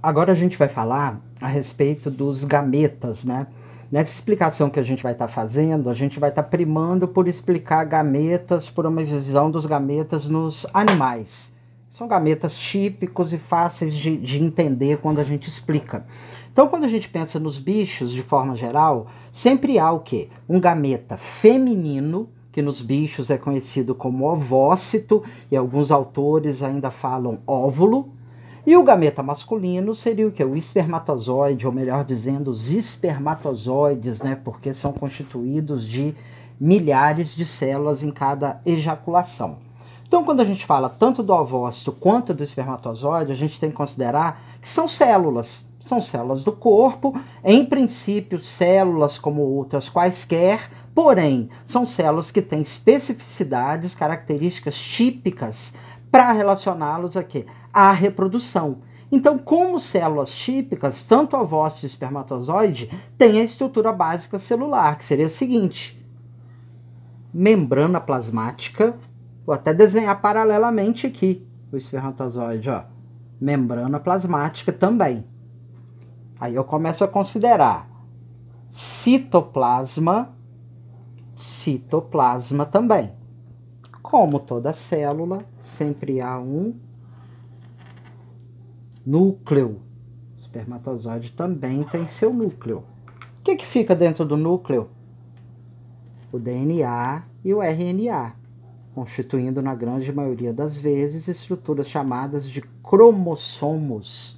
Agora a gente vai falar a respeito dos gametas, né? Nessa explicação que a gente vai estar fazendo, a gente vai estar primando por explicar gametas, por uma visão dos gametas nos animais. São gametas típicos e fáceis de entender quando a gente explica. Então, quando a gente pensa nos bichos, de forma geral, sempre há o quê? Um gameta feminino, que nos bichos é conhecido como ovócito, e alguns autores ainda falam óvulo. E o gameta masculino seria o que? O espermatozoide, ou melhor dizendo, os espermatozoides, né? Porque são constituídos de milhares de células em cada ejaculação. Então, quando a gente fala tanto do ovócito quanto do espermatozoide, a gente tem que considerar que são células do corpo, em princípio, células como outras quaisquer, porém, são células que têm especificidades, características típicas para relacioná-los aqui à reprodução. Então, como células típicas, tanto ovócito e espermatozoide têm a estrutura básica celular, que seria a seguinte: membrana plasmática. Vou até desenhar paralelamente aqui o espermatozoide, ó. Membrana plasmática também. Aí eu começo a considerar citoplasma também. Como toda célula, sempre há um núcleo. O espermatozoide também tem seu núcleo. O que fica dentro do núcleo? O DNA e o RNA, constituindo na grande maioria das vezes estruturas chamadas de cromossomos.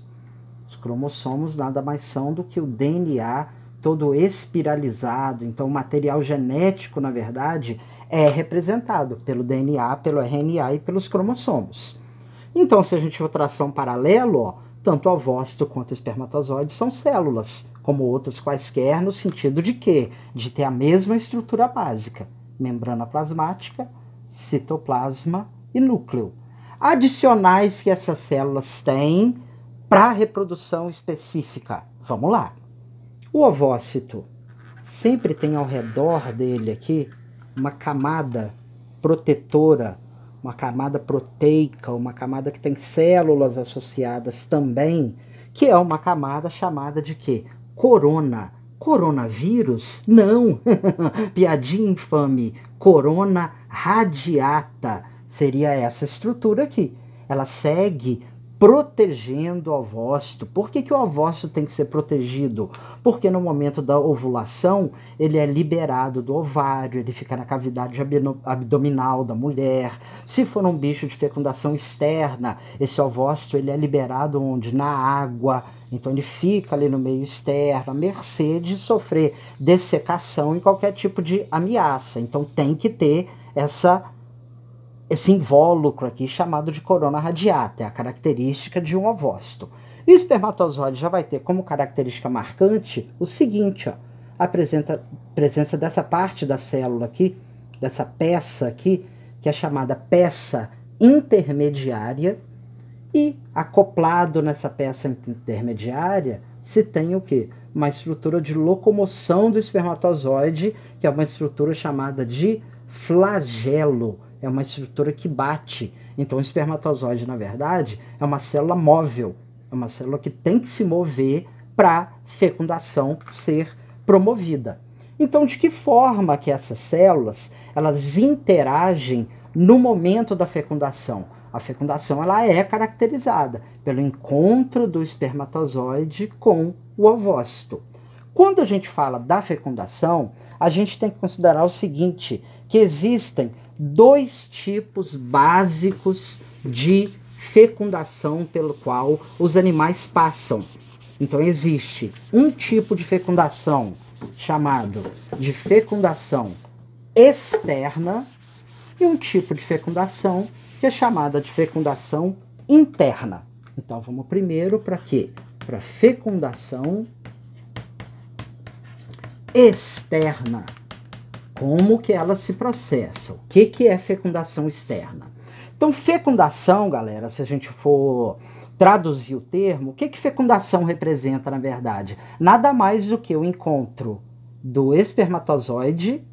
Os cromossomos nada mais são do que o DNA todo espiralizado. Então, o material genético, na verdade, é representado pelo DNA, pelo RNA e pelos cromossomos. Então, se a gente for traçar um paralelo, ó, tanto o ovócito quanto o espermatozoide são células, como outras quaisquer, no sentido de quê? De ter a mesma estrutura básica: membrana plasmática, citoplasma e núcleo. Adicionais que essas células têm para reprodução específica. Vamos lá. O ovócito sempre tem ao redor dele aqui uma camada protetora, uma camada proteica, uma camada que tem células associadas também, que é uma camada chamada de quê? Corona. Coronavírus? Não! Piadinha infame. Corona radiata seria essa estrutura aqui. Ela segue protegendo o ovócito. Por que o ovócito tem que ser protegido? Porque no momento da ovulação, ele é liberado do ovário, ele fica na cavidade abdominal da mulher. Se for um bicho de fecundação externa, esse ovócito ele é liberado onde? Na água. Então ele fica ali no meio externo, à mercê de sofrer dessecação e qualquer tipo de ameaça. Então tem que ter esse invólucro aqui chamado de corona radiata, é a característica de um ovócito. E o espermatozoide já vai ter como característica marcante o seguinte, ó, a presença dessa parte da célula aqui, dessa peça aqui, que é chamada peça intermediária, e acoplado nessa peça intermediária se tem o quê? Uma estrutura de locomoção do espermatozoide, que é uma estrutura chamada de flagelo. É uma estrutura que bate. Então, o espermatozoide, na verdade, é uma célula móvel. É uma célula que tem que se mover para a fecundação ser promovida. Então, de que forma que essas células elas interagem no momento da fecundação? A fecundação ela é caracterizada pelo encontro do espermatozoide com o ovócito. Quando a gente fala da fecundação, a gente tem que considerar o seguinte, que existem dois tipos básicos de fecundação pelo qual os animais passam. Então existe um tipo de fecundação chamado de fecundação externa e um tipo de fecundação que é chamada de fecundação interna. Então vamos primeiro para quê? Para fecundação externa. Como que ela se processa? O que é fecundação externa? Então, fecundação, galera, se a gente for traduzir o termo, o que fecundação representa, na verdade? Nada mais do que o encontro do espermatozoide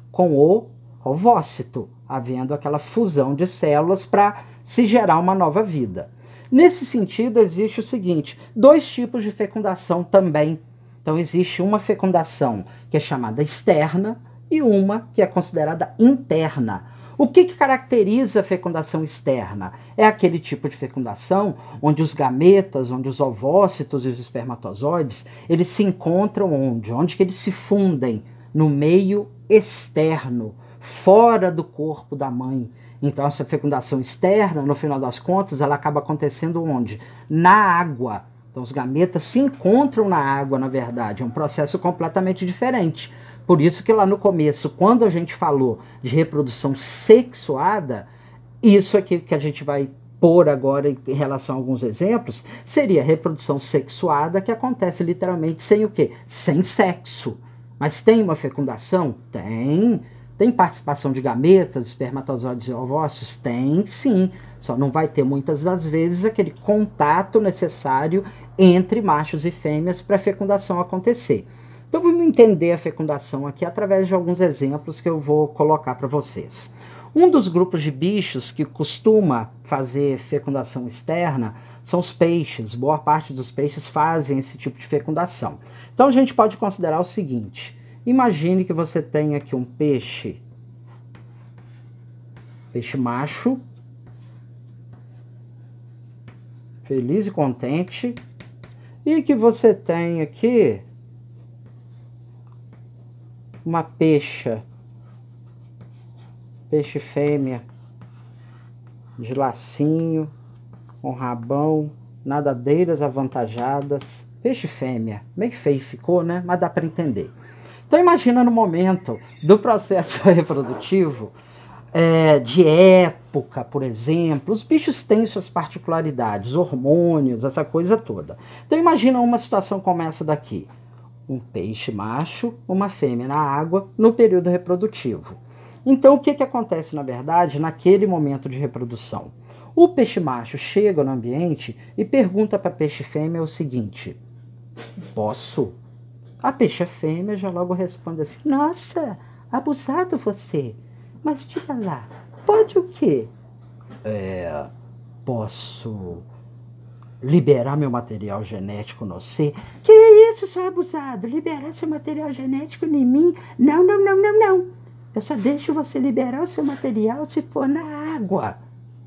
com o ovócito, havendo aquela fusão de células para se gerar uma nova vida. Nesse sentido, existe o seguinte, dois tipos de fecundação também. Então, existe uma fecundação que é chamada externa e uma que é considerada interna. O que caracteriza a fecundação externa? É aquele tipo de fecundação onde os gametas, onde os ovócitos e os espermatozoides, eles se encontram onde? Onde que eles se fundem? No meio externo, fora do corpo da mãe. Então, essa fecundação externa, no final das contas, ela acaba acontecendo onde? Na água. Então, os gametas se encontram na água, na verdade. É um processo completamente diferente. Por isso que lá no começo, quando a gente falou de reprodução sexuada, isso aqui que a gente vai pôr agora em relação a alguns exemplos, seria a reprodução sexuada que acontece literalmente sem o quê? Sem sexo. Mas tem uma fecundação? Tem. Tem participação de gametas, espermatozoides e ovócitos? Tem, sim. Só não vai ter muitas das vezes aquele contato necessário entre machos e fêmeas para a fecundação acontecer. Então vamos entender a fecundação aqui através de alguns exemplos que eu vou colocar para vocês. Um dos grupos de bichos que costuma fazer fecundação externa são os peixes. Boa parte dos peixes fazem esse tipo de fecundação. Então a gente pode considerar o seguinte: imagine que você tem aqui um peixe macho, feliz e contente, e que você tem aqui uma peixe fêmea, de lacinho, com rabão, nadadeiras avantajadas, peixe fêmea, meio feio ficou, né? Mas dá para entender. Então imagina no momento do processo reprodutivo, de época, por exemplo, os bichos têm suas particularidades, hormônios, essa coisa toda. Então imagina uma situação como essa daqui. Um peixe macho, uma fêmea na água, no período reprodutivo. Então, o que acontece, na verdade, naquele momento de reprodução? O peixe macho chega no ambiente e pergunta para a peixe fêmea o seguinte: posso? A peixe fêmea já logo responde assim: nossa, abusado você. Mas diga lá, pode o quê? Posso liberar meu material genético no você? Que isso, seu abusado? Liberar seu material genético em mim? Não, não, não, não, não. Eu só deixo você liberar o seu material se for na água.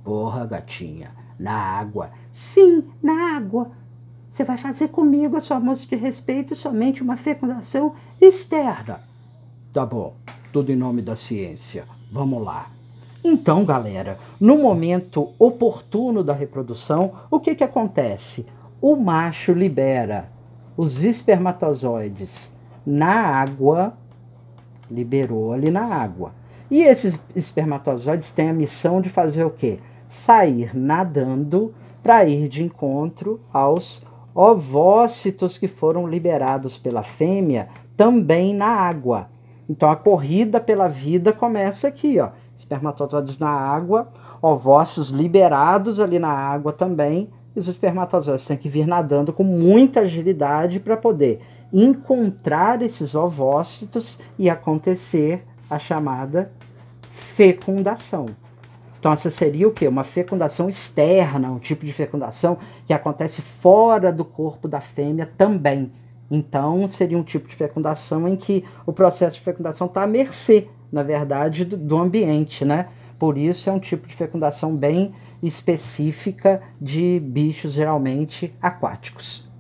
Porra, gatinha, na água. Sim, na água. Você vai fazer comigo, a sua moça de respeito, somente uma fecundação externa. Tá bom, tudo em nome da ciência. Vamos lá. Então, galera, no momento oportuno da reprodução, o que acontece? O macho libera os espermatozoides na água, liberou ali na água. E esses espermatozoides têm a missão de fazer o quê? Sair nadando para ir de encontro aos ovócitos que foram liberados pela fêmea também na água. Então a corrida pela vida começa aqui, ó. Espermatozoides na água, ovócitos liberados ali na água também, e os espermatozoides têm que vir nadando com muita agilidade para poder encontrar esses ovócitos e acontecer a chamada fecundação. Então essa seria o quê? Uma fecundação externa, um tipo de fecundação que acontece fora do corpo da fêmea também. Então seria um tipo de fecundação em que o processo de fecundação está à mercê, na verdade, do ambiente, né? Por isso é um tipo de fecundação bem específica de bichos geralmente aquáticos.